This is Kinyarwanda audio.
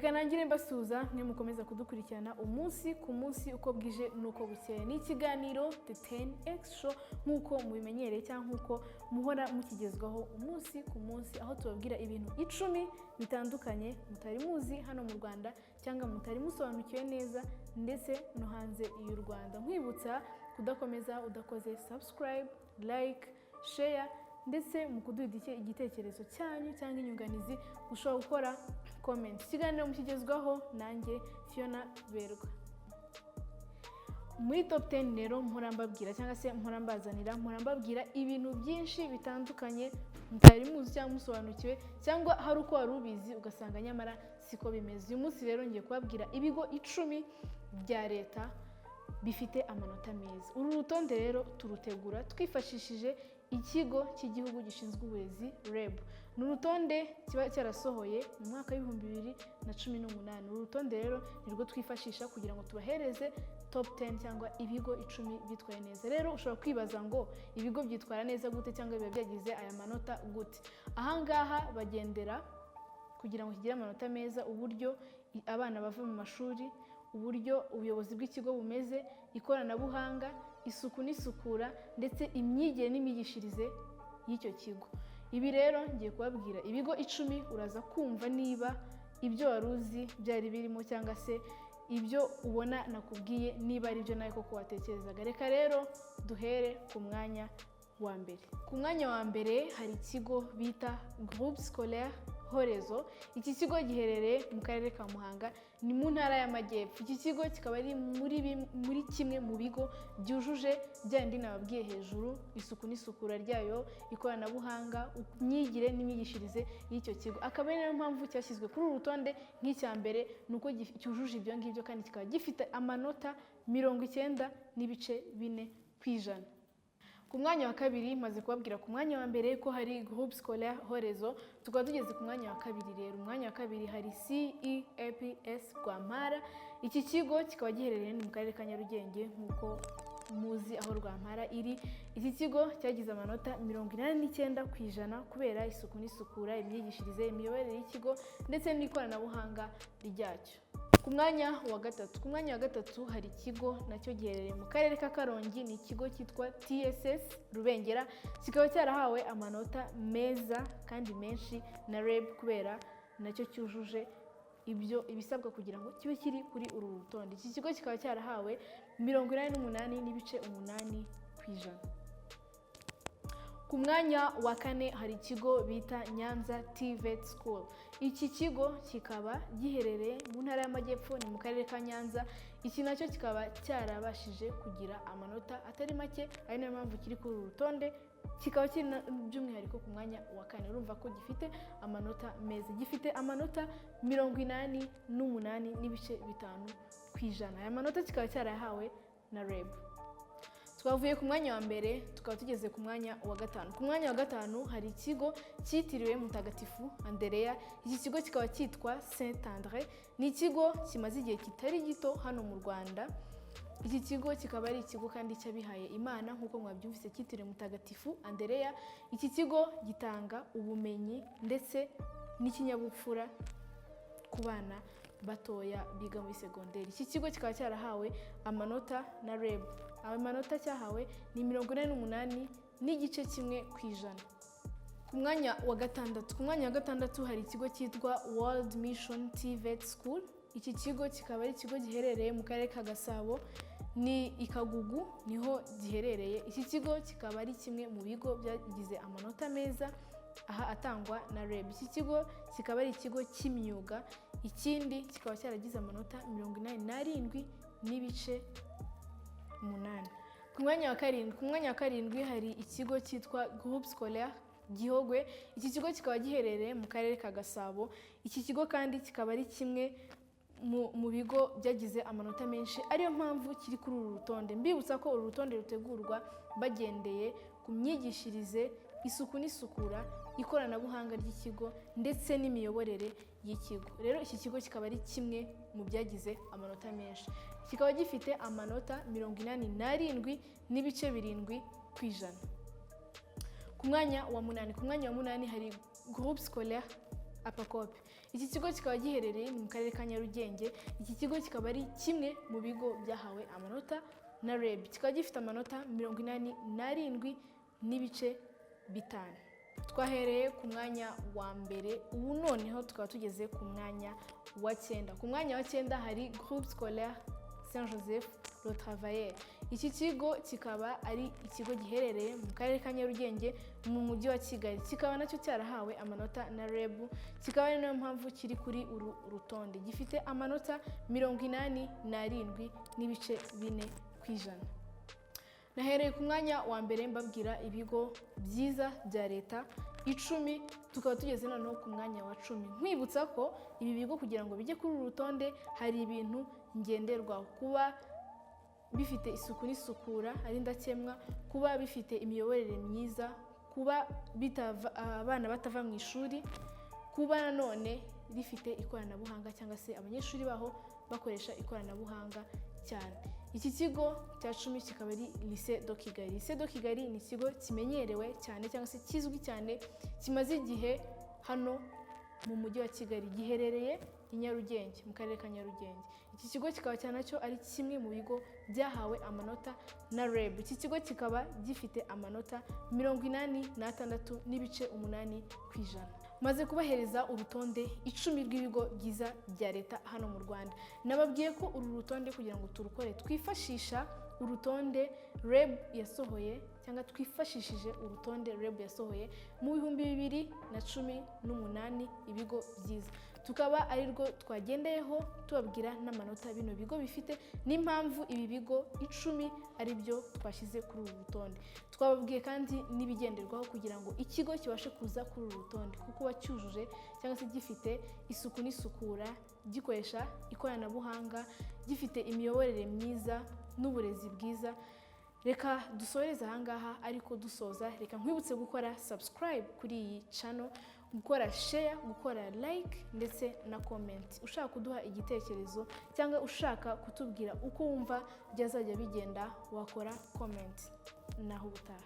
Reka nangire mbasuza mwe mukomeza kudukurikirana umunsi ku munsi uko bwije nuko bukeye. Ni ikiganiro The 10X Show nkuko mubimenyereye cyangwa nkuko muhora mukigezwaho umunsi ku munsi, aho tubabwira ibintu 10 bitandukanye mutari muzi hano mu Rwanda cyangwa mutari musobanukiwe neza ndetse no hanze y'u Rwanda. Nkwibutsa kudakomeza udakoze subscribe, like, share ndetse mu kuduha igitekerezo cyanyu cyangwa inyunganizi ushobora gukora comment. Ikiganiro mukigezwaho nanjye Fiona Berwa. Muri top 10 rero mpurambabwira cyangwa se mpurambabwira ibintu byinshi bitandukanye mutari muzi cyangwa musobanukiwe cyangwa hari uko wari ubizi ugasanga nyamara siko bimeze. Uyu munsi rero ngiye kubabwira ibigo 10 bya leta bifite amanota meza. Uru rutonde rero turutegura twifashishije ikigo cy'Igihugu gishinzwe uburezi REB. Ni urutonde kiba cyarasohoye mu mwaka w'2018. Uru rutonde rero nirwo twifashisha kugira ngo tubahereze top 10 cyangwa ibigo 10 bitwaye neza. Rero ushobora kwibaza ngo ibigo byitwara neza gute cyangwa biba byagize aya manota gute? Ahangaha bagendera kugira ngo kigire amanota meza uburyo abana bava mu mashuri, uburyo ubuyobozi bw'ikigo bumeze, ikoranabuhanga, isuku n'isukura ndetse imyigire n'imyigishirize y'icyo kigo. Ibi rero ngiye kubabwira ibigo 10 uraza kumva niba ibyo waruzi byari birimo cyangwa se ibyo ubona nakubwiye niba ari byo nawe koko watekerezaga. Reka rero duhere ku mwanya wa mbere. Ku mwanya wa mbere hari ikigo bita Groupe Scolaire Horezo. Iki kigo giherereye mu karere ka Muhanga, ni mu ntara y'Amajyepfo. Iki kigo kikaba ari muri kimwe mu bigo byujuje byandi nababwiye hejuru: isuku n'isukura ryayo, ikoranabuhanga, imyigire n'imyigishirize y'icyo kigo. Akaba ari nayo mpamvu cyashyizwe kuri uru rutonde nk'icya mbere, nuko cyujuje ibyo ngibyo kandi kikaba gifite amanota 90.4%. Ku mwanya wa kabiri maze kubabwira ku mwanya wa mbere ko hari Groupe Scolaire Horezo, tukaba tugeze ku mwanya wa kabiri rero. Umwanya wa kabiri hari CEPS Rwampara. Iki kigo kikaba giherereye mu karere ka Nyarugenge nkuko muzi aho Rwampara iri. Iki kigo cyagize amanota 89% kubera isuku n'isukura, imyigishirize, imiyoborere y'ikigo ndetse n'ikoranabuhanga ryacyo. Ku mwanya wa gatatu hari ikigo nacyo giherereye mu karere ka Karongi, ni ikigo cyitwa TSS Rubengera. Kikaba cyarahawe amanota meza kandi menshi na REB kubera nacyo cyujuje ibisabwa kugira ngo kibe kiri kuri uru rutonde. Iki kigo kikaba cyarahawe 88.8%. Ku mwanya wa kane hari ikigo bita Nyanza TVET School. Iki kigo kikaba giherereye mu ntara y'Amajyepfo, ni mu karere ka Nyanza. Iki nacyo kikaba cyarabashije kugira amanota atari make, ari nayo mpamvu kiri kuri uru rutonde. Kikaba kiri by'umwihariko ku mwanya wa kane. Urumva ko gifite amanota meza, gifite amanota 88.5%. Aya manota kikaba cyarahawe na REB. Twavuye ku mwanya wa mbere tukaba tugeze ku mwanya wa gatanu. Ku mwanya wa gatanu hari ikigo cyitiriwe Mutagatifu Andereya. Iki kigo kikaba cyitwa Saint Andre. Ni ikigo kimaze igihe kitari gito hano mu Rwanda. Iki kigo kikaba ari ikigo kandi cyabihaye Imana nkuko mwabyumvise, cyitiriwe Mutagatifu Andereya. Iki kigo gitanga ubumenyi ndetse n'ikinyabupfura ku bana batoya biga muri segonderi. Iki kigo kikaba cyarahawe amanota na REB. Amanota cyahawe ni 88.1%. Ku mwanya wa gatandatu hari ikigo cyitwa World Mission TVET School. Iki kigo kikaba ari ikigo giherereye mu karere ka Gasabo, ni Ikagugu niho giherereye. Iki kigo kikaba ari kimwe mu bigo byagize amanota meza aha atangwa na REB. Iki kigo kikaba ari ikigo cy'imyuga. Ikindi kikaba cyaragize amanota 87.8%. Ku mwanya wa karindwi hari ikigo cyitwa Groupe Scolaire Gihogwe. Iki kigo kikaba giherereye mu karere ka Gasabo. Iki kigo kandi kikaba ari kimwe mu bigo byagize amanota menshi, ariyo mpamvu kiri kuri uru rutonde. Mbibutsa ko uru rutonde rutegurwa bagendeye ku myigishirize, isuku n'isukura, ikoranabuhanga ry'ikigo ndetse n'imiyoborere y'ikigo. Rero iki kigo kikaba ari kimwe mu byagize amanota menshi. Kikaba gifite amanota 87.7%. Ku mwanya wa munani hari Groupe Scolaire Apacope. Iki kigo kikaba giherereye mu karere ka Nyarugenge. Iki kigo kikaba ari kimwe mu bigo byahawe amanota na REB, kikaba gifite amanota 87 n'ibice 5. Twahereye ku mwanya wa mbere, ubu noneho tukaba tugeze ku mwanya wa 9. Ku mwanya wa 9 hari Groupe Scolaire Saint Joseph Le Travailleur. Iki kigo kikaba ari ikigo giherereye mu karere ka Nyarugenge mu mujyi wa Kigali, kikaba nacyo cyarahawe amanota na REB, kikaba ari nayo mpamvu kiri kuri uru rutonde, gifite amanota 87 n'ibice 4%. Nahereye ku mwanya wa mbere mbabwira ibigo byiza bya leta 10, tukaba tugeze noneho ku mwanya wa 10. Nkwibutsa ko ibi bigo kugira ngo bijye kuri uru rutonde hari ibintu ngenderwaho: kuba bifite isuku n'isukura ari ndakemwa, kuba bifite imiyoborere myiza, kuba abana batava mu ishuri, kuba nanone rifite ikoranabuhanga cyangwa se abanyeshuri baho bakoresha ikoranabuhanga cyane. Iki kigo cya 10 kikaba ari Lycée de Kigali. Lycée de Kigali ni ikigo kimenyerewe cyane cyangwa se kizwi cyane, kimaze igihe hano mu mujyi wa Kigali, giherereye i Nyarugenge mu karere ka Nyarugenge. Iki kigo kikaba cyanacyo ari kimwe mu bigo byahawe amanota na REB. Iki kigo kikaba gifite amanota 86 n'ibice 8%. Maze kubahereza urutonde 10 rw'ibigo byiza bya leta hano mu Rwanda. Nababwiye ko uru rutonde kugira ngo turukore twifashisha urutonde REB yasohoye, cyangwa twifashishije urutonde REB yasohoye mu 2018 ibigo byiza. Tukaba ari rwo twagendeyeho tubabwira n'amanota bino bigo bifite, n'impamvu ibi bigo 10 ari byo twashyize kuri uru rutonde. Twababwiye kandi n'ibigenderwaho kugira ngo ikigo kibashe kuza kuri uru rutonde, kuko cyujuje cyangwa se gifite isuku n'isukura, gikoresha ikoranabuhanga, gifite imiyoborere myiza n'uburezi bwiza. Reka dusoreze ahangaha, ariko dusoza reka nkwibutse gukora subscribe kuri iyi channel, gukora share, gukora like ndetse na comment. Ushaka kuduha igitekerezo cyangwa ushaka kutubwira uko wumva byazajya bigenda, wakora comment. Naho ubutaha.